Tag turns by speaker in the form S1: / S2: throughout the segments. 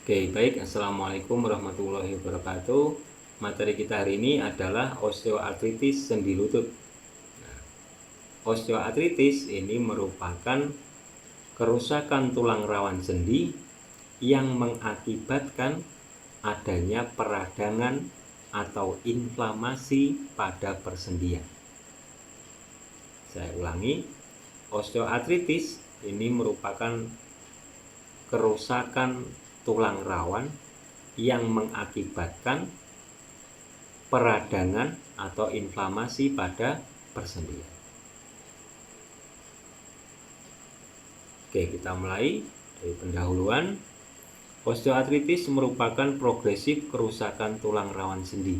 S1: Oke, baik. Assalamualaikum warahmatullahi wabarakatuh. Materi kita hari ini adalah osteoartritis sendi lutut. Osteoartritis ini merupakan kerusakan tulang rawan sendi yang mengakibatkan adanya peradangan atau inflamasi pada persendian. Saya ulangi, osteoartritis ini merupakan kerusakan tulang rawan yang mengakibatkan peradangan atau inflamasi pada persendian. Oke, kita mulai dari pendahuluan. Osteoartritis merupakan progresif kerusakan tulang rawan sendi.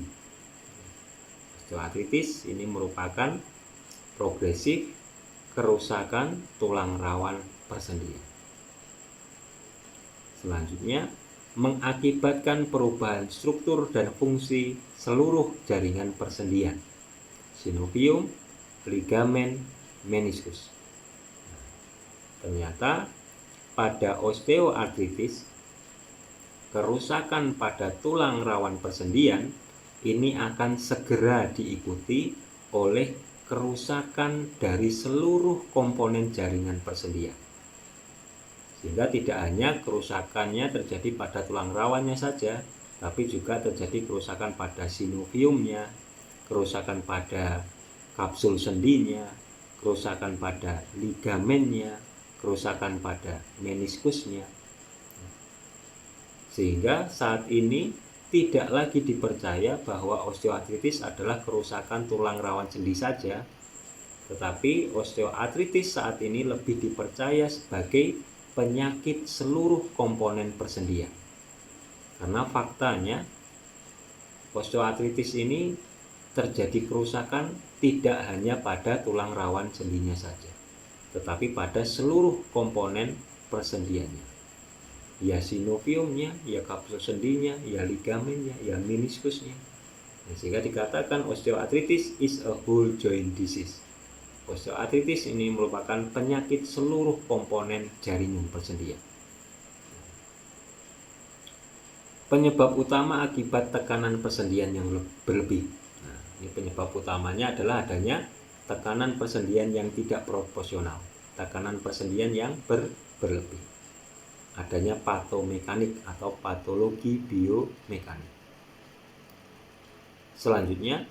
S1: Osteoartritis ini merupakan progresif kerusakan tulang rawan persendian. Selanjutnya, mengakibatkan perubahan struktur dan fungsi seluruh jaringan persendian, sinovium, ligamen, meniskus. Ternyata pada osteoartritis, kerusakan pada tulang rawan persendian ini akan segera diikuti oleh kerusakan dari seluruh komponen jaringan persendian. Sehingga tidak hanya kerusakannya terjadi pada tulang rawannya saja, tapi juga terjadi kerusakan pada sinoviumnya, kerusakan pada kapsul sendinya, kerusakan pada ligamennya, kerusakan pada meniskusnya. Sehingga saat ini tidak lagi dipercaya bahwa osteoartritis adalah kerusakan tulang rawan sendi saja, tetapi osteoartritis saat ini lebih dipercaya sebagai penyakit seluruh komponen persendian. Karena faktanya osteoartritis ini terjadi kerusakan tidak hanya pada tulang rawan sendinya saja, tetapi pada seluruh komponen persendiannya. Ya sinoviumnya, ya kapsul sendinya, ya ligamennya, ya meniskusnya. Sehingga dikatakan osteoartritis is a whole joint disease. Osteoartritis ini merupakan penyakit seluruh komponen jaringan persendian. Penyebab utama akibat tekanan persendian yang berlebih. Nah, ini penyebab utamanya adalah adanya tekanan persendian yang tidak proporsional, tekanan persendian yang berlebih. Adanya patomekanik atau patologi biomekanik. Selanjutnya,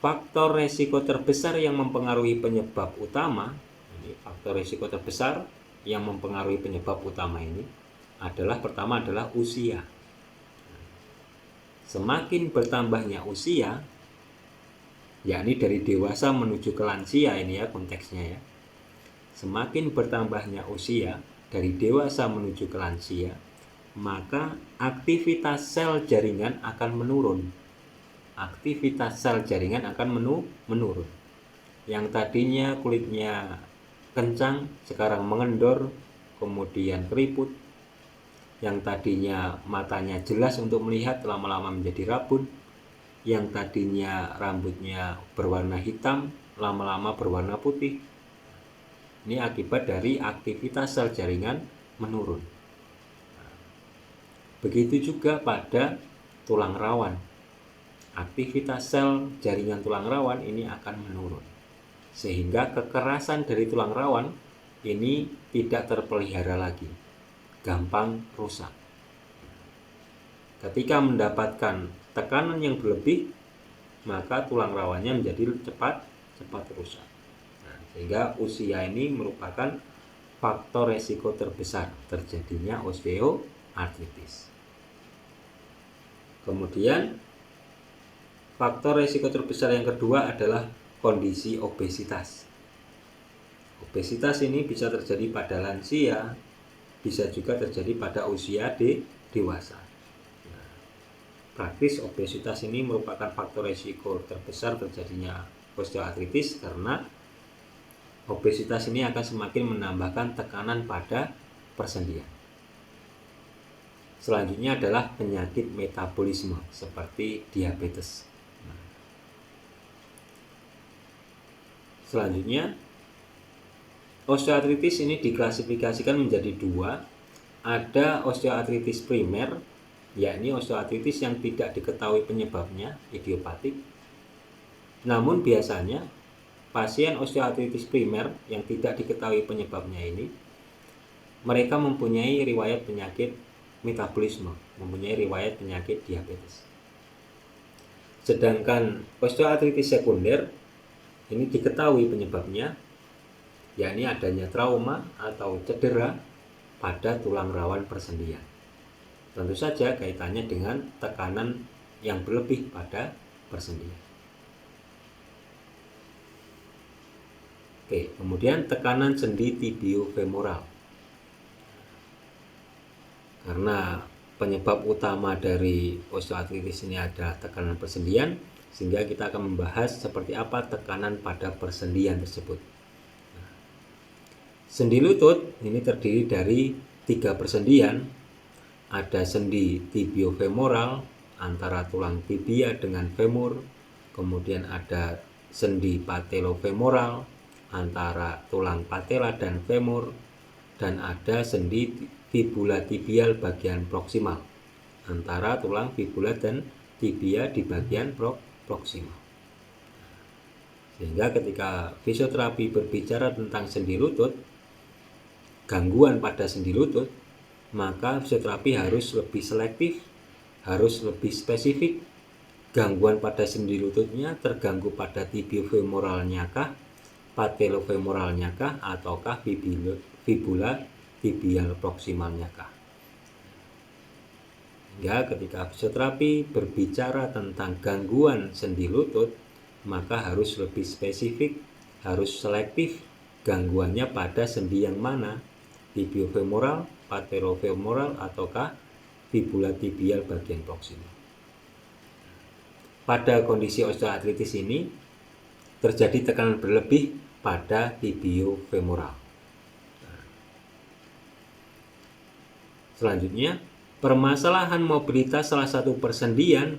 S1: faktor resiko terbesar yang mempengaruhi penyebab utama, ini faktor resiko terbesar yang mempengaruhi penyebab utama ini adalah pertama adalah usia. Semakin bertambahnya usia, yakni dari dewasa menuju ke lansia ini ya konteksnya ya. Semakin bertambahnya usia dari dewasa menuju ke lansia, maka aktivitas sel jaringan akan menurun. Aktivitas sel jaringan akan menurun. Yang tadinya kulitnya kencang, sekarang mengendor, kemudian keriput. Yang tadinya matanya jelas untuk melihat, lama-lama menjadi rabun. Yang tadinya rambutnya berwarna hitam, lama-lama berwarna putih. Ini akibat dari aktivitas sel jaringan menurun. Begitu juga pada tulang rawan. Aktivitas sel jaringan tulang rawan ini akan menurun. Sehingga kekerasan dari tulang rawan ini tidak terpelihara lagi. Gampang rusak. Ketika mendapatkan tekanan yang berlebih, maka tulang rawannya menjadi cepat rusak. Sehingga usia ini merupakan faktor resiko terbesar terjadinya osteoartritis. Kemudian faktor resiko terbesar yang kedua adalah kondisi obesitas. Obesitas ini bisa terjadi pada lansia, bisa juga terjadi pada usia dewasa. Praktis obesitas ini merupakan faktor resiko terbesar terjadinya osteoartritis karena obesitas ini akan semakin menambahkan tekanan pada persendian. Selanjutnya adalah penyakit metabolisme seperti diabetes. Selanjutnya, osteoartritis ini diklasifikasikan menjadi dua, ada osteoartritis primer, yakni osteoartritis yang tidak diketahui penyebabnya, idiopatik. Namun biasanya pasien osteoartritis primer yang tidak diketahui penyebabnya ini, mereka mempunyai riwayat penyakit metabolisme, mempunyai riwayat penyakit diabetes. Sedangkan osteoartritis sekunder ini diketahui penyebabnya, yakni adanya trauma atau cedera pada tulang rawan persendian. Tentu saja kaitannya dengan tekanan yang berlebih pada persendian. Oke, kemudian tekanan sendi tibiofemoral. Karena penyebab utama dari osteoartritis ini ada tekanan persendian, sehingga kita akan membahas seperti apa tekanan pada persendian tersebut. Sendi lutut ini terdiri dari 3 persendian. Ada sendi tibiofemoral antara tulang tibia dengan femur, kemudian ada sendi patelofemoral antara tulang patella dan femur, dan ada sendi fibula tibial bagian proksimal antara tulang fibula dan tibia di bagian proksimal. Sehingga ketika fisioterapi berbicara tentang sendi lutut, gangguan pada sendi lutut, maka fisioterapi harus lebih selektif, harus lebih spesifik. Gangguan pada sendi lututnya terganggu pada tibiofemoralnya kah, patelofemoralnya kah, ataukah fibula tibial proksimalnya kah. Hingga ketika fisioterapi berbicara tentang gangguan sendi lutut, maka harus lebih spesifik, harus selektif gangguannya pada sendi yang mana, tibiofemoral, patelofemoral, ataukah fibula tibial bagian proksimal. Pada kondisi osteoartritis ini terjadi tekanan berlebih pada tibiofemoral. Selanjutnya, permasalahan mobilitas salah satu persendian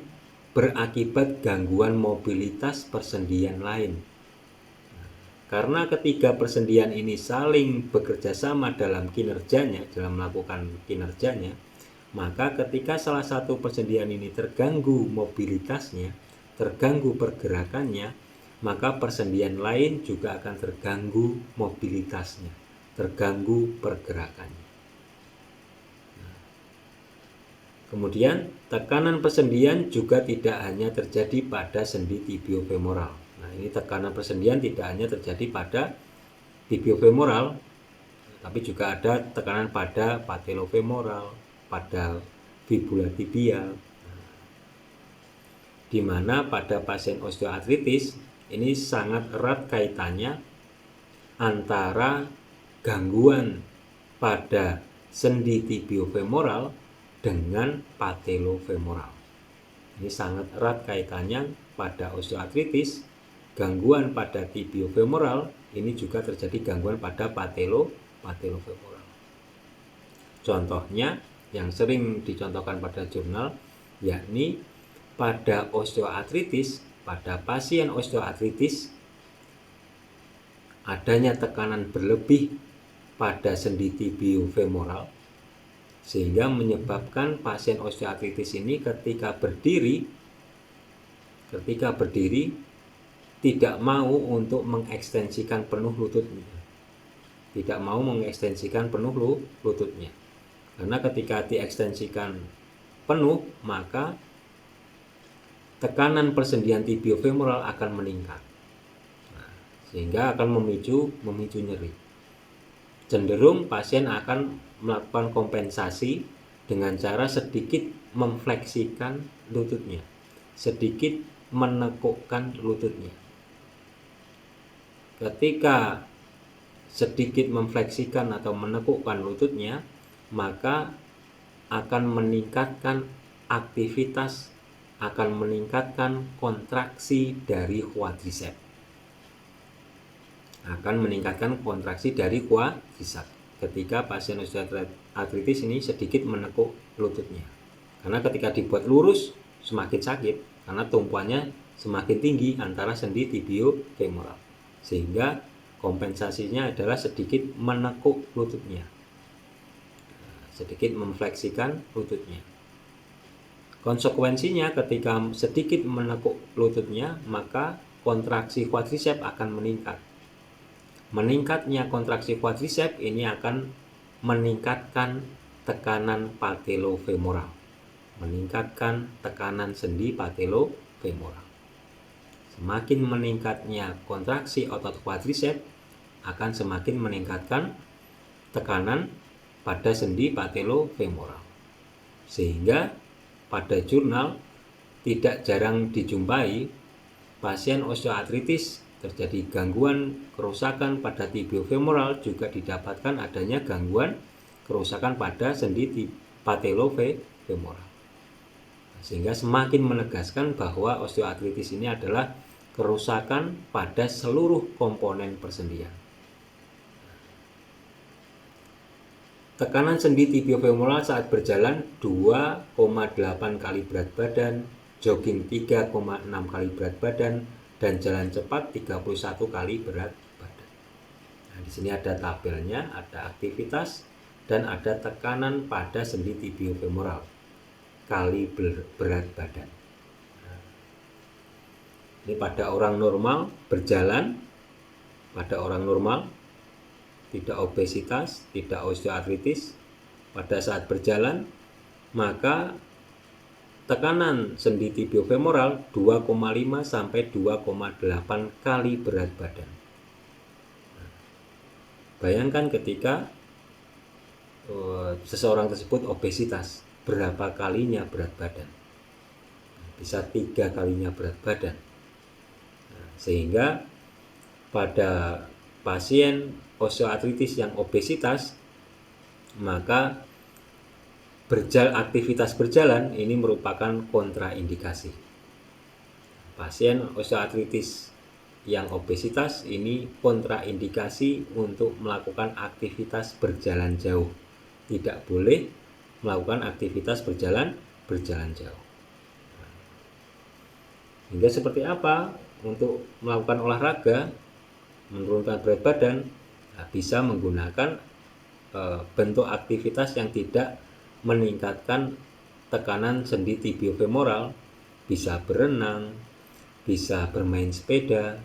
S1: berakibat gangguan mobilitas persendian lain. Karena ketiga persendian ini saling bekerja sama dalam kinerjanya, dalam melakukan kinerjanya, maka ketika salah satu persendian ini terganggu mobilitasnya, terganggu pergerakannya, maka persendian lain juga akan terganggu mobilitasnya, terganggu pergerakannya. Kemudian, tekanan persendian juga tidak hanya terjadi pada sendi tibiofemoral. Nah, ini tekanan persendian tidak hanya terjadi pada tibiofemoral, tapi juga ada tekanan pada patelofemoral, pada fibula tibial. Di mana pada pasien osteoartritis ini sangat erat kaitannya antara gangguan pada sendi tibiofemoral dengan patelofemoral. Ini sangat erat kaitannya pada osteoartritis, gangguan pada tibiofemoral, ini juga terjadi gangguan pada patelofemoral. Contohnya yang sering dicontohkan pada jurnal, yakni pada osteoartritis, pada pasien osteoartritis, adanya tekanan berlebih pada sendi tibiofemoral, sehingga menyebabkan pasien osteoartritis ini ketika berdiri tidak mau untuk mengekstensikan penuh lututnya. Tidak mau mengekstensikan penuh lututnya. Karena ketika diekstensikan penuh, maka tekanan persendian tibiofemoral akan meningkat. Sehingga akan memicu nyeri. Cenderung pasien akan melakukan kompensasi dengan cara sedikit memfleksikan lututnya, sedikit menekukkan lututnya. Ketika sedikit memfleksikan atau menekukkan lututnya, maka akan meningkatkan aktivitas, akan meningkatkan kontraksi dari quadriceps. Akan meningkatkan kontraksi dari quadriceps ketika pasien osteoartritis ini sedikit menekuk lututnya. Karena ketika dibuat lurus semakin sakit karena tumpuannya semakin tinggi antara sendi tibiofemoral. Sehingga kompensasinya adalah sedikit menekuk lututnya. sedikit memfleksikan lututnya. Konsekuensinya ketika sedikit menekuk lututnya, maka kontraksi quadriceps akan meningkat. Meningkatnya kontraksi quadriceps ini akan meningkatkan tekanan patellofemoral, meningkatkan tekanan sendi patellofemoral. Semakin meningkatnya kontraksi otot quadriceps akan semakin meningkatkan tekanan pada sendi patellofemoral. Sehingga pada jurnal tidak jarang dijumpai pasien osteoartritis terjadi gangguan kerusakan pada tibiofemoral, juga didapatkan adanya gangguan kerusakan pada sendi patellofemoral. Sehingga semakin menegaskan bahwa osteoartritis ini adalah kerusakan pada seluruh komponen persendian. Tekanan sendi tibiofemoral saat berjalan 2,8 kali berat badan, jogging 3,6 kali berat badan, dan jalan cepat 31 kali berat badan. Nah, di sini ada tabelnya, ada aktivitas dan ada tekanan pada sendi tibiofemoral kali berat badan. Nah, ini pada orang normal berjalan, pada orang normal tidak obesitas, tidak osteoartritis, pada saat berjalan maka tekanan sendi tibiofemoral 2,5 sampai 2,8 kali berat badan. Bayangkan ketika seseorang tersebut obesitas, berapa kalinya berat badan? Bisa 3 kalinya berat badan. Sehingga pada pasien osteoartritis yang obesitas, maka aktivitas berjalan ini merupakan kontraindikasi. Pasien osteoartritis yang obesitas ini kontraindikasi untuk melakukan aktivitas berjalan jauh. Tidak boleh melakukan aktivitas berjalan jauh. Hingga seperti apa untuk melakukan olahraga menurunkan berat badan? Bisa menggunakan bentuk aktivitas yang tidak meningkatkan tekanan sendi tibiofemoral, bisa berenang, bisa bermain sepeda.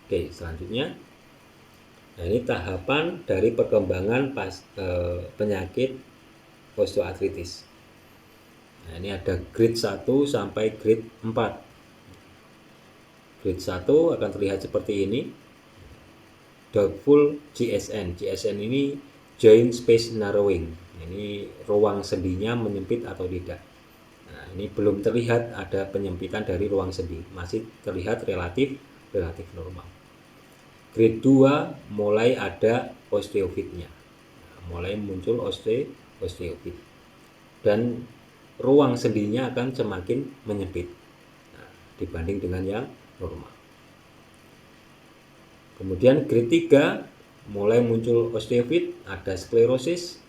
S1: Oke, selanjutnya, nah ini tahapan dari perkembangan penyakit osteoartritis. Nah, ini ada grade 1 sampai grade 4. Grade 1 akan terlihat seperti ini. Doubtful JSN. JSN ini joint space narrowing. Ini ruang sendinya menyempit atau tidak. Nah, ini belum terlihat ada penyempitan dari ruang sendi. Masih terlihat relatif normal. Grade 2 mulai ada osteofitnya. Nah, mulai muncul osteofit. Dan ruang sendinya akan semakin menyempit dibanding dengan yang normal. Kemudian grade 3 mulai muncul osteofit, ada sklerosis,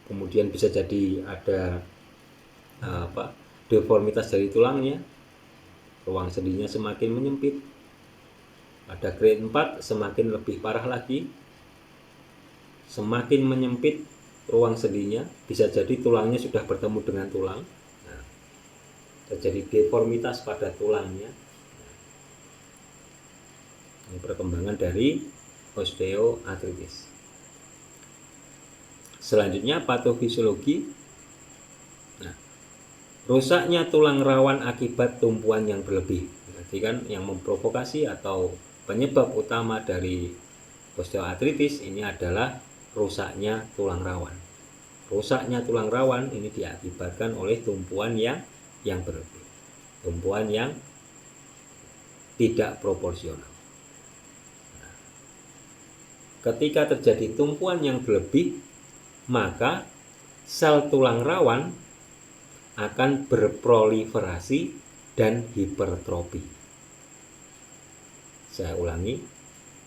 S1: kemudian bisa jadi ada deformitas dari tulangnya, ruang sendinya semakin menyempit. Pada grade 4 semakin lebih parah lagi, semakin menyempit ruang sendinya, bisa jadi tulangnya sudah bertemu dengan tulang. Nah, terjadi deformitas pada tulangnya. Ini perkembangan dari osteoartritis. Selanjutnya patofisiologi. Nah, rusaknya tulang rawan akibat tumpuan yang berlebih. Berarti kan yang memprovokasi atau penyebab utama dari osteoartritis ini adalah rusaknya tulang rawan. Rusaknya tulang rawan ini diakibatkan oleh tumpuan yang berlebih, tumpuan yang tidak proporsional. Ketika terjadi tumpuan yang berlebih, maka sel tulang rawan akan berproliferasi dan hipertrofi. Saya ulangi,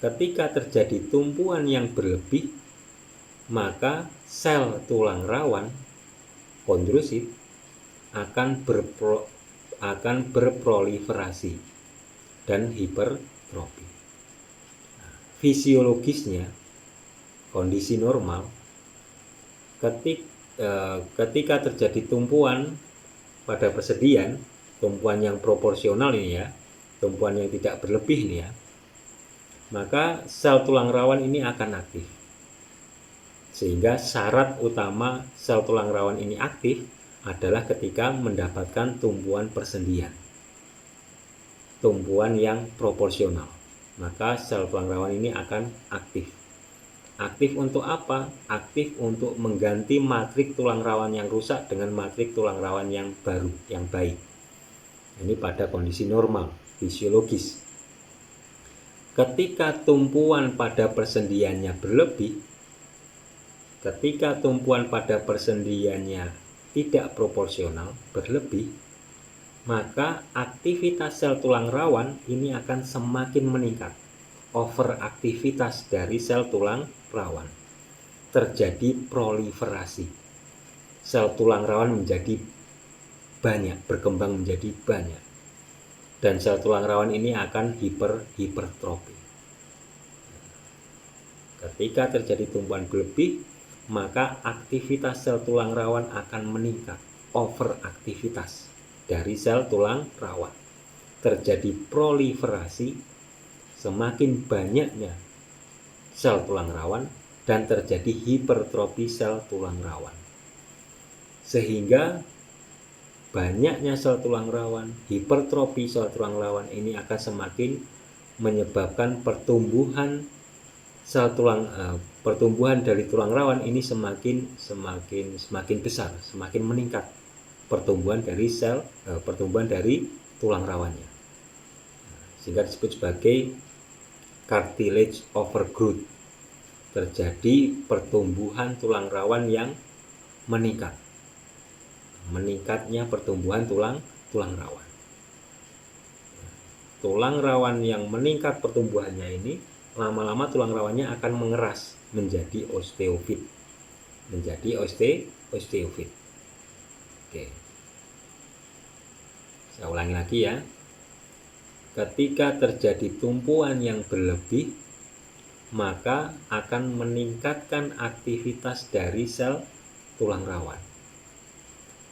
S1: ketika terjadi tumpuan yang berlebih, maka sel tulang rawan kondrosit akan berproliferasi dan hipertrofi. Fisiologisnya kondisi normal, ketika terjadi tumpuan pada persendian, tumpuan yang proporsional ini ya, tumpuan yang tidak berlebih ini ya, maka sel tulang rawan ini akan aktif. Sehingga syarat utama sel tulang rawan ini aktif adalah ketika mendapatkan tumpuan persendian, tumpuan yang proporsional, maka sel tulang rawan ini akan aktif. Aktif untuk apa? Aktif untuk mengganti matrik tulang rawan yang rusak dengan matrik tulang rawan yang baru, yang baik. Ini pada kondisi normal, fisiologis. Ketika tumpuan pada persendiannya berlebih, ketika tumpuan pada persendiannya tidak proporsional, berlebih, maka aktivitas sel tulang rawan ini akan semakin meningkat. Overaktivitas dari sel tulang rawan. Terjadi proliferasi. Sel tulang rawan menjadi banyak, berkembang menjadi banyak. Dan sel tulang rawan ini akan hipertrofi. Ketika terjadi tumpuan berlebih, maka aktivitas sel tulang rawan akan meningkat. Overaktivitas dari sel tulang rawan. Terjadi proliferasi, semakin banyaknya sel tulang rawan dan terjadi hipertrofi sel tulang rawan. Sehingga banyaknya sel tulang rawan, hipertrofi sel tulang rawan ini akan semakin menyebabkan pertumbuhan pertumbuhan dari tulang rawan ini semakin besar, semakin meningkat pertumbuhan dari tulang rawannya. Sehingga disebut sebagai cartilage overgrowth. Terjadi pertumbuhan tulang rawan yang meningkat. Meningkatnya pertumbuhan tulang rawan. Tulang rawan yang meningkat pertumbuhannya ini, lama-lama tulang rawannya akan mengeras menjadi osteofit. Menjadi osteofit. Oke. Saya ulangi lagi ya. Ketika terjadi tumpuan yang berlebih, maka akan meningkatkan aktivitas dari sel tulang rawan.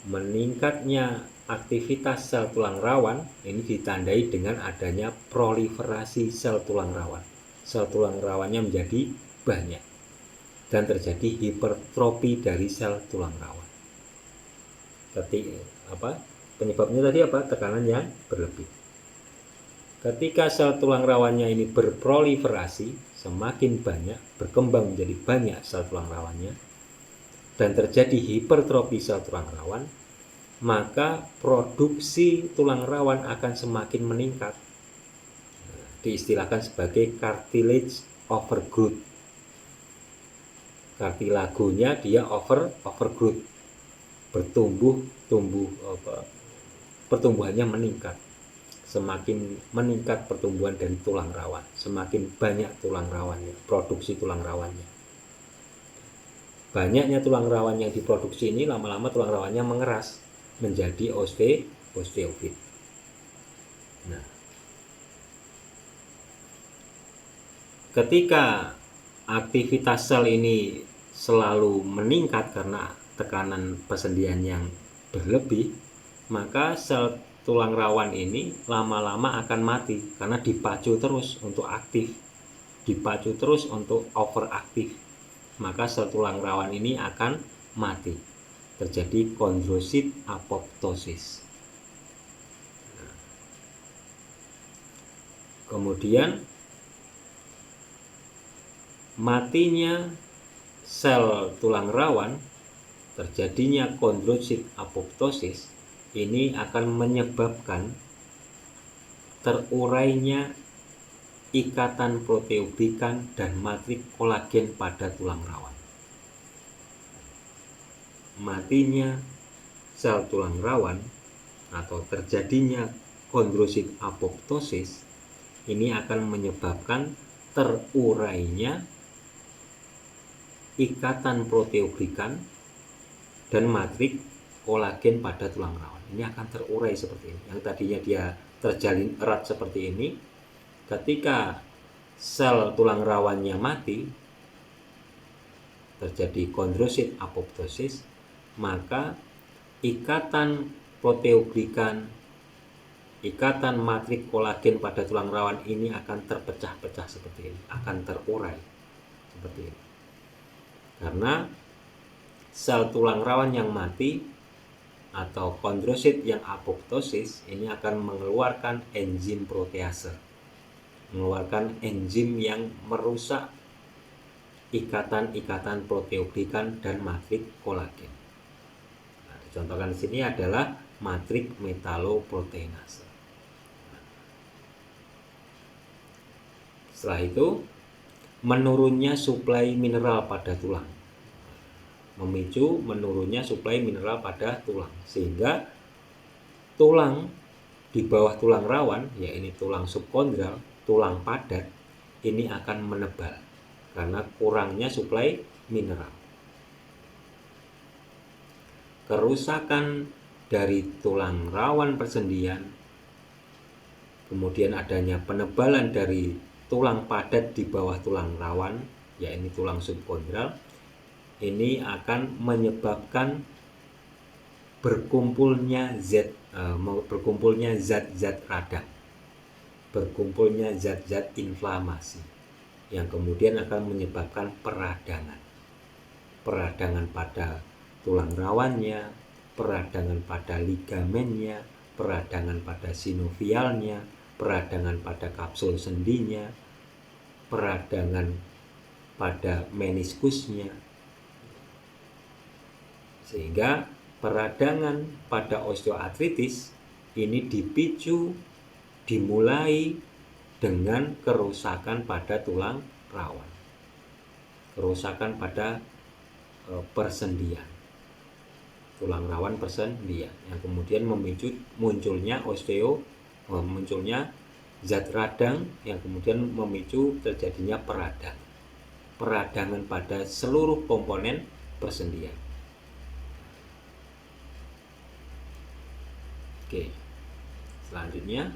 S1: Meningkatnya aktivitas sel tulang rawan ini ditandai dengan adanya proliferasi sel tulang rawan. Sel tulang rawannya menjadi banyak dan terjadi hipertrofi dari sel tulang rawan. Penyebabnya tadi apa? Tekanan yang berlebih. Ketika sel tulang rawannya ini berproliferasi, semakin banyak, berkembang menjadi banyak sel tulang rawannya, dan terjadi hipertrofi sel tulang rawan, maka produksi tulang rawan akan semakin meningkat. Diistilahkan sebagai cartilage overgrowth. Kartilagonya dia overgrowth, pertumbuhannya meningkat. Semakin meningkat pertumbuhan dari tulang rawan, semakin banyak tulang rawannya, produksi tulang rawannya. Banyaknya tulang rawan yang diproduksi ini lama-lama tulang rawannya mengeras menjadi osteofit. Nah, ketika aktivitas sel ini selalu meningkat karena tekanan persendian yang berlebih, maka sel tulang rawan ini lama-lama akan mati karena dipacu terus untuk aktif, dipacu terus untuk overaktif. Maka sel tulang rawan ini akan mati. Terjadi kondrosit apoptosis. Kemudian matinya sel tulang rawan, terjadinya kondrosit apoptosis ini akan menyebabkan terurainya ikatan proteoglikan dan matrik kolagen pada tulang rawan. Matinya sel tulang rawan atau terjadinya kondrosit apoptosis ini akan menyebabkan terurainya ikatan proteoglikan dan matrik kolagen pada tulang rawan. Ini akan terurai seperti ini. Yang tadinya dia terjalin erat seperti ini, ketika sel tulang rawannya mati, terjadi kondrosit apoptosis, maka ikatan proteoglikan, ikatan matrik kolagen pada tulang rawan ini akan terpecah-pecah seperti ini, akan terurai seperti ini. Karena sel tulang rawan yang mati atau kondrosit yang apoptosis ini akan mengeluarkan enzim protease, mengeluarkan enzim yang merusak ikatan-ikatan proteoglikan dan matrik kolagen. Nah, dicontohkan di sini adalah matrik metaloproteinase. Setelah itu, menurunnya suplai mineral pada tulang, memicu menurunnya suplai mineral pada tulang, sehingga tulang di bawah tulang rawan, yaitu tulang subkondral, tulang padat, ini akan menebal karena kurangnya suplai mineral. Kerusakan dari tulang rawan persendian, kemudian adanya penebalan dari tulang padat di bawah tulang rawan, yaitu tulang subkondral, ini akan menyebabkan berkumpulnya zat-zat radang, berkumpulnya zat-zat inflamasi yang kemudian akan menyebabkan peradangan pada tulang rawannya, peradangan pada ligamennya, peradangan pada sinovialnya, peradangan pada kapsul sendinya, peradangan pada meniskusnya, sehingga peradangan pada osteoartritis ini dimulai dengan kerusakan pada tulang rawan, kerusakan pada persendian, tulang rawan persendian, yang kemudian memicu munculnya munculnya zat radang yang kemudian memicu terjadinya peradangan pada seluruh komponen persendian. Oke, selanjutnya